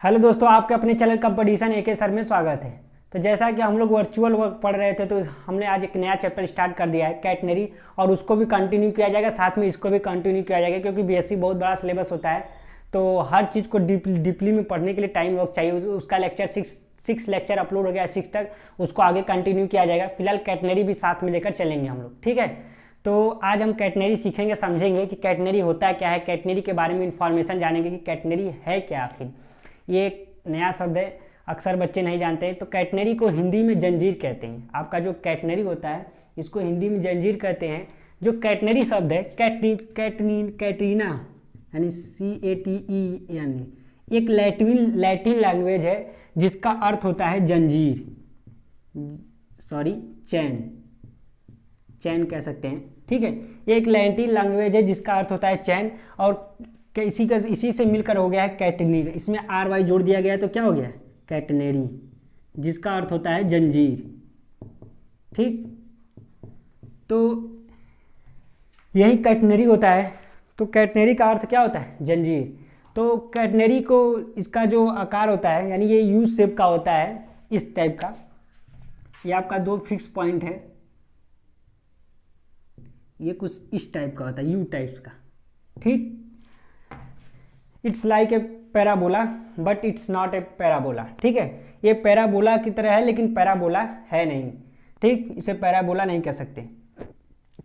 Hello दोस्तों, आपके अपने चैनल कंपटीशन एके सर में स्वागत है। तो जैसा कि हम लोग वर्चुअल वर्क पढ़ रहे थे, तो हमने आज एक नया चैप्टर स्टार्ट कर दिया है कैटनरी, और उसको भी कंटिन्यू किया जाएगा, साथ में इसको भी कंटिन्यू किया जाएगा, क्योंकि बीएससी बहुत बड़ा सिलेबस होता है। तो हर चीज़ को डीपली में पढ़ने के लिए टाइम वर्क चाहिए। उसका लेक्चर सिक्स लेक्चर अपलोड हो गया है 6 तक, उसको आगे कंटिन्यू किया जाएगा। फिलहाल कैटनरी भी साथ में लेकर चलेंगे हम लोग, ठीक है। तो आज हम कैटनरी सीखेंगे, समझेंगे कि कैटनरी होता है क्या है, कैटनरी के बारे में इंफॉर्मेशन जानेंगे कि कैटनरी है क्या आखिर। ये एक नया शब्द है, अक्सर बच्चे नहीं जानते हैं। तो कैटनरी को हिंदी में जंजीर कहते हैं। आपका जो कैटनरी होता है इसको हिंदी में जंजीर कहते हैं। जो कैटनरी शब्द है कैटरीना यानी CATE यानी एक लैटिन लैंग्वेज है जिसका अर्थ होता है जंजीर, सॉरी चैन कह सकते हैं, ठीक है। ये एक लैटिन लैंग्वेज है जिसका अर्थ होता है चैन, और इसी से मिलकर हो गया है कैटनरी। इसमें RY जोड़ दिया गया है तो क्या हो गया कैटनरी, जिसका अर्थ होता है जंजीर, ठीक। तो यही कैटनरी होता है। तो कैटनरी का अर्थ क्या होता है जंजीर। तो कैटनरी को इसका जो आकार होता है यानी ये यू शेप का होता है, इस टाइप का। ये आपका 2 फिक्स पॉइंट है, ये कुछ इस टाइप का होता है, यू टाइप्स का, ठीक। It's like a parabola but it's not a parabola, ठीक है। ये पैराबोला की तरह है लेकिन पैराबोला है नहीं, ठीक। इसे पैराबोला नहीं कह सकते,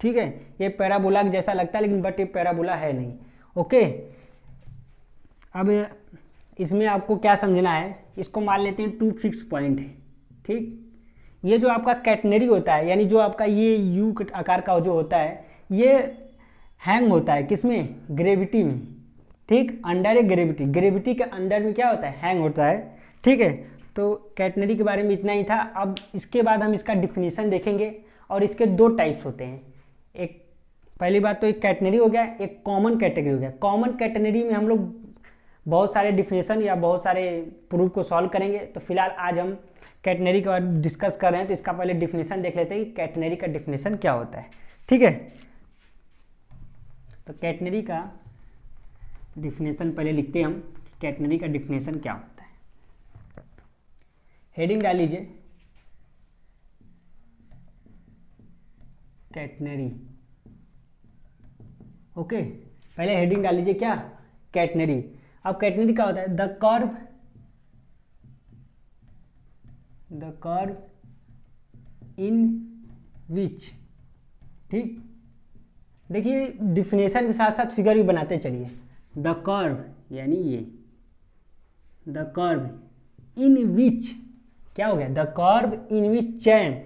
ठीक है। ये पैराबोला जैसा लगता है लेकिन बट ये पैराबोला है नहीं, ओके। अब इसमें आपको क्या समझना है, इसको मान लेते हैं 2 फिक्स पॉइंट है, ठीक। ये जो आपका कैटनरी होता है यानी जो आपका ये यू आकार का जो होता है, ये हैंग होता है किसमें, ग्रेविटी में, ठीक। अंडर ए ग्रेविटी के अंडर में क्या होता है, हैंग होता है, ठीक है। तो कैटनरी के बारे में इतना ही था। अब इसके बाद हम इसका डिफिनीशन देखेंगे, और इसके 2 टाइप्स होते हैं। एक पहली बात तो एक कैटनरी हो गया, एक कॉमन कैटेगरी हो गया। कॉमन कैटनरी में हम लोग बहुत सारे डिफिनीशन या बहुत सारे प्रूफ को सॉल्व करेंगे। तो फिलहाल आज हम कैटनरी के बारे में डिस्कस कर रहे हैं, तो इसका पहले डिफिनीशन देख लेते हैं कि कैटनरी का डिफिनीशन क्या होता है, ठीक है। तो कैटनरी का डिफिनेशन पहले लिखते हैं हम कि कैटनरी का डिफिनेशन क्या होता है। हेडिंग डाल लीजिए कैटनरी, ओके। पहले हेडिंग डाल लीजिए क्या, कैटनरी। अब कैटनरी क्या होता है, द कर्व इन विच, ठीक। देखिए डिफिनेशन के साथ साथ फिगर भी बनाते चलिए। द कर्व यानी ये, द कर्व इन विच क्या हो गया, the curve in which chain,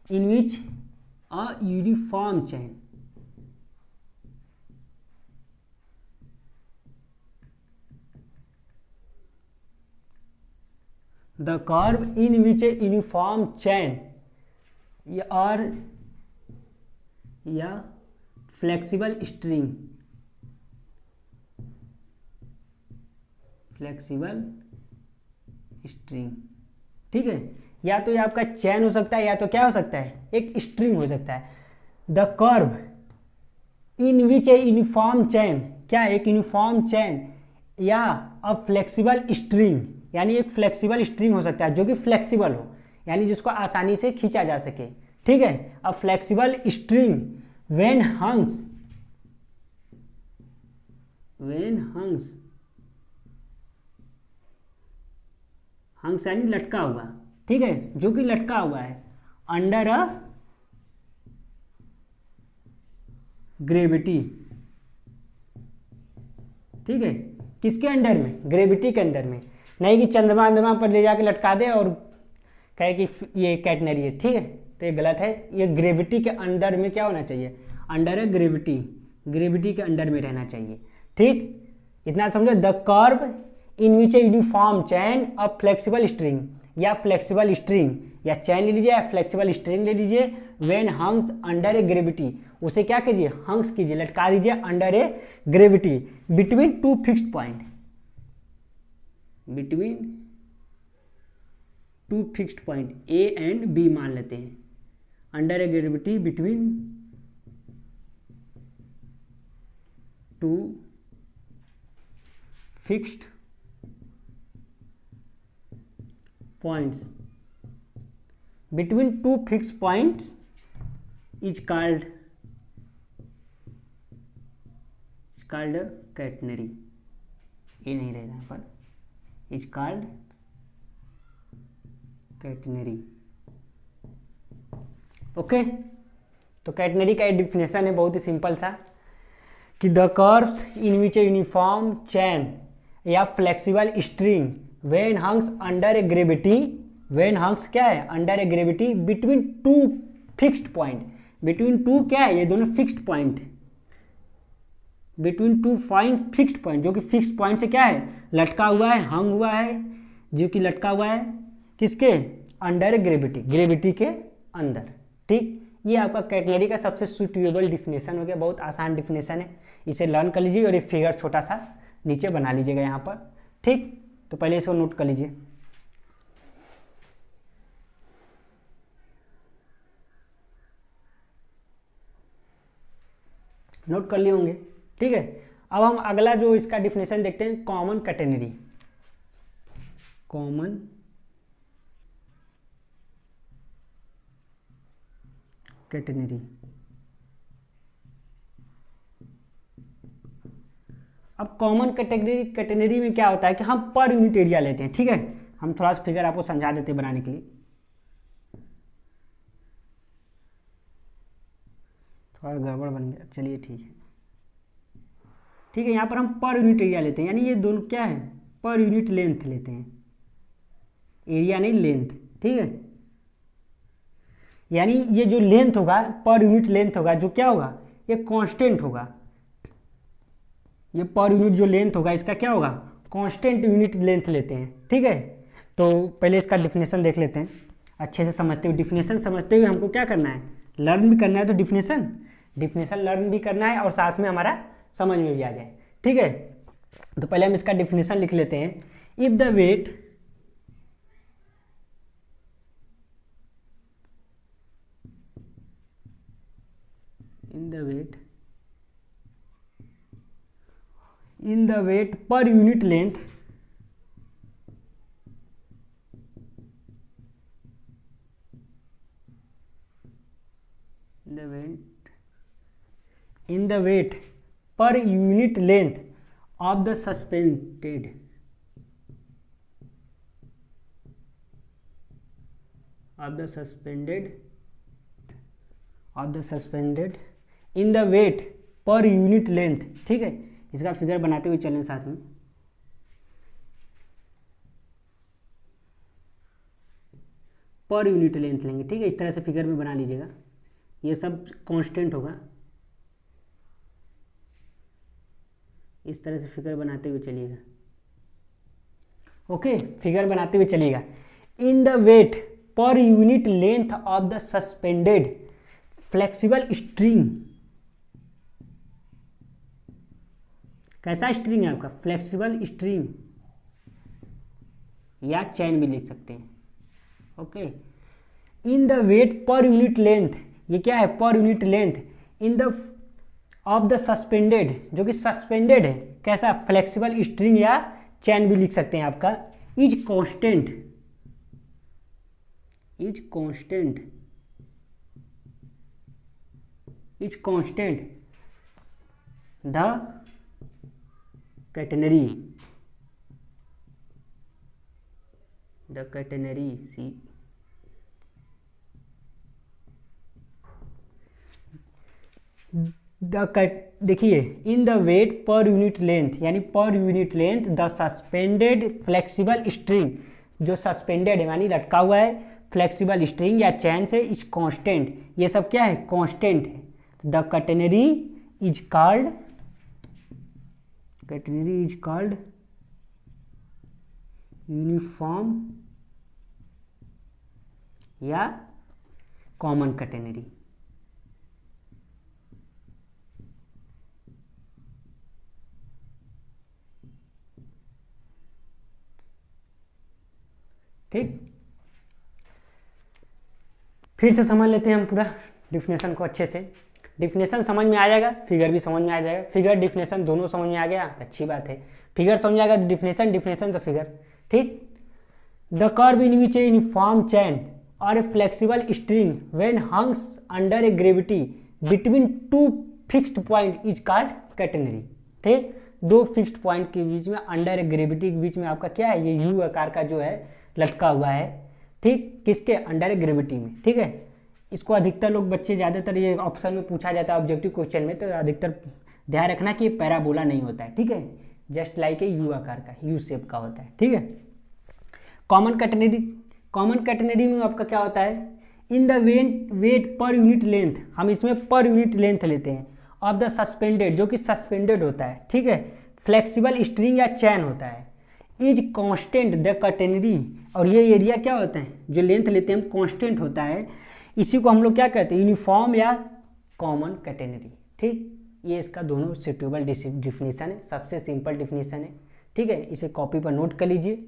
in which a uniform chain, the curve in which a uniform chain और या फ्लेक्सिबल स्ट्रिंग, ठीक है। या तो ये आपका चैन हो सकता है, या तो क्या हो सकता है, एक स्ट्रिंग हो सकता है। The curve in which a uniform chain, क्या एक यूनिफॉर्म चैन, या अ फ्लेक्सिबल स्ट्रिंग यानी एक फ्लेक्सिबल स्ट्रिंग हो सकता है जो कि फ्लेक्सिबल हो, यानी जिसको आसानी से खींचा जा सके, ठीक है। अ फ्लेक्सिबल स्ट्रिंग व्हेन हंग्स हंग्स यानी लटका हुआ, ठीक है, जो कि लटका हुआ है अंडर अ ग्रेविटी, ठीक है। किसके अंडर में, ग्रेविटी के अंदर में, नहीं कि चंद्रमा पर ले जाके लटका दे और कहे कि ये कैटनरी है, ठीक है। तो ये गलत है। ये ग्रेविटी के अंडर में क्या होना चाहिए, अंडर अ ग्रेविटी के अंडर में रहना चाहिए, ठीक। इतना समझो। The curve in which a uniform chain of flexible string, या फ्लेक्सिबल स्ट्रिंग, या चैन ले लीजिए या फ्लेक्सिबल स्ट्रिंग ले लीजिए, when hangs under a gravity, उसे क्या कीजिए, हंग्स कीजिए, लटका दीजिए under a gravity between 2 fixed point, between 2 fixed point a and b मान लेते हैं, under a gravity between 2 fixed points between two fixed points is called catenary. ये नहीं रहेगा यहाँ पर, is called catenary. ओके, तो कैटनरी का डिफिनेशन है बहुत ही सिंपल सा कि the curves in which a uniform chain या flexible string when hangs under a gravity, when hangs क्या है, under a gravity between two fixed point, between two क्या है, ये दोनों fixed point, between two point fixed point, जो कि fixed point से क्या है, लटका हुआ है, हंग हुआ है, जो कि लटका हुआ है किसके, अंडर ए ग्रेविटी, ग्रेविटी के अंदर। ठीक, ये आपका कैटनरी का सबसे सुटेबल डिफिनेशन हो गया, बहुत आसान डिफिनेशन है, इसे लर्न कर लीजिए और ये फिगर छोटा सा नीचे बना लीजिएगा यहाँ पर। ठीक, तो पहले इसको नोट कर लीजिए। नोट कर लिए होंगे। ठीक है, अब हम अगला जो इसका डिफिनेशन देखते हैं, कॉमन कैटेनरी। कॉमन कैटेनरी, अब कॉमन कैटेगरी में क्या होता है कि हम पर यूनिट एरिया लेते हैं। ठीक है, हम थोड़ा सा फिगर आपको समझा देते हैं बनाने के लिए, थोड़ा गड़बड़ बन गया, चलिए ठीक है। ठीक है, यहाँ पर हम पर यूनिट एरिया लेते हैं, यानी ये दोनों क्या है, पर यूनिट लेंथ लेते हैं, एरिया नहीं लेंथ। ठीक है, यानी ये जो लेंथ होगा, पर यूनिट लेंथ होगा, जो क्या होगा, ये कांस्टेंट होगा, ये पर यूनिट जो लेंथ होगा इसका क्या होगा, कांस्टेंट यूनिट लेंथ लेते हैं। ठीक है, तो पहले इसका डिफिनेशन देख लेते हैं अच्छे से समझते हुए। डिफिनेशन समझते हुए हमको क्या करना है, लर्न भी करना है, तो डिफिनेशन लर्न भी करना है और साथ में हमारा समझ में भी आ जाए। ठीक है, तो पहले हम इसका डिफिनेशन लिख लेते हैं। If the weight in the weight per unit length in the weight per unit length of the suspended in the weight per unit length। ठीक है, इसका फिगर बनाते हुए चलें साथ में। पर यूनिट लेंथ लेंगे। ठीक है, इस तरह से फिगर में बना लीजिएगा, ये सब कांस्टेंट होगा, इस तरह से फिगर बनाते हुए चलिएगा। ओके, फिगर बनाते हुए चलिएगा। In the weight per unit length of the suspended flexible string, कैसा स्ट्रिंग है आपका, फ्लेक्सिबल स्ट्रिंग या चैन भी लिख सकते हैं। Okay, in the weight per unit length, ये क्या है, per unit length in the of the suspended, जो कि सस्पेंडेड है, कैसा, फ्लेक्सिबल स्ट्रिंग या चैन भी लिख सकते हैं आपका, is constant the catenary C देखिए, in the weight per unit length, यानी per unit length the suspended flexible string, जो सस्पेंडेड है यानी लटका हुआ है, फ्लेक्सिबल स्ट्रिंग या चैन से, इज कांस्टेंट, ये सब क्या है, कांस्टेंट है। The catenary is called uniform या कॉमन कैटेनरी। ठीक, फिर से समझ लेते हैं हम पूरा डिफिनेशन को अच्छे से। डिफिनेशन समझ में आ जाएगा, फिगर भी समझ में आ जाएगा, फिगर डिफिनेशन दोनों समझ में आ गया तो अच्छी बात है। फिगर समझ में आएगा तो डिफिनेशन, डिफिनेशन तो फिगर। ठीक, the curve in which a uniform chain और a flexible string when hangs under a gravity between two fixed point is called catenary. ठीक, दो फिक्स्ड पॉइंट के बीच में अंडर ए ग्रेविटी के बीच में आपका क्या है, ये यू आकार का जो है लटका हुआ है। ठीक, किसके अंडर ए ग्रेविटी में। ठीक है, इसको अधिकतर लोग बच्चे ज़्यादातर ये ऑप्शन में पूछा जाता है ऑब्जेक्टिव क्वेश्चन में, तो अधिकतर ध्यान रखना कि ये पैराबोला नहीं होता है। ठीक है, जस्ट लाइक ए यू आकार का, यू शेप का होता है। ठीक है, कॉमन कैटेनरी में आपका क्या होता है, in the weight per unit length, हम इसमें पर यूनिट लेंथ लेते हैं, ऑफ द सस्पेंडेड, जो कि सस्पेंडेड होता है। ठीक है, फ्लेक्सिबल स्ट्रिंग या चैन होता है, इज कांस्टेंट द कैटेनरी, और ये एरिया क्या होता है, जो लेंथ लेते हैं हम कांस्टेंट होता है, इसी को हम लोग क्या कहते हैं, यूनिफॉर्म या कॉमन कैटेनरी। ठीक, ये इसका दोनों सुटेबल डिफिनीशन है, सबसे सिंपल डिफिनीशन है। ठीक है, इसे कॉपी पर नोट कर लीजिए।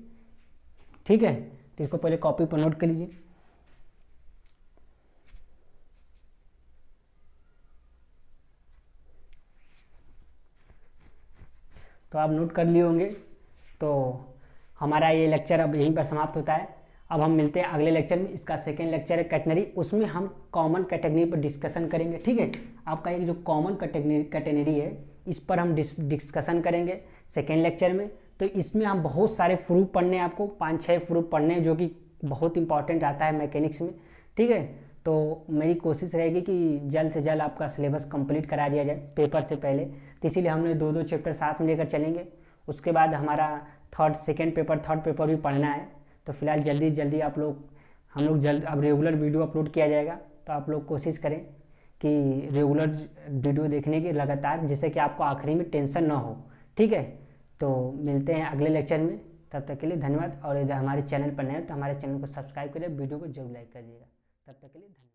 ठीक है, तो इसको पहले कॉपी पर नोट कर लीजिए। तो आप नोट कर लिए होंगे। तो हमारा ये लेक्चर अब यहीं पर समाप्त होता है। अब हम मिलते हैं अगले लेक्चर में, इसका सेकेंड लेक्चर है कैटेनरी, उसमें हम कॉमन कैटेगरी पर डिस्कशन करेंगे। ठीक है, आपका एक जो कॉमन कैटेगरी है इस पर हम डिस्कशन करेंगे सेकेंड लेक्चर में। तो इसमें हम बहुत सारे प्रूफ पढ़ने, आपको 5-6 प्रूफ पढ़ने, जो कि बहुत इंपॉर्टेंट आता है मैकेनिक्स में। ठीक है, तो मेरी कोशिश रहेगी कि जल्द से जल्द आपका सिलेबस कंप्लीट करा दिया जाए पेपर से पहले, तो इसीलिए हमने 2-2 चैप्टर साथ में लेकर चलेंगे। उसके बाद हमारा थर्ड पेपर भी पढ़ना है। तो फिलहाल जल्दी हम लोग जल्द अब रेगुलर वीडियो अपलोड किया जाएगा, तो आप लोग कोशिश करें कि रेगुलर वीडियो देखने की लगातार, जिससे कि आपको आखिरी में टेंशन ना हो। ठीक है, तो मिलते हैं अगले लेक्चर में, तब तक के लिए धन्यवाद। और यदि हमारे चैनल पर नए हो तो हमारे चैनल को सब्सक्राइब करिए, वीडियो को जरूर लाइक करिएगा। तब तक के लिए धन्यवाद।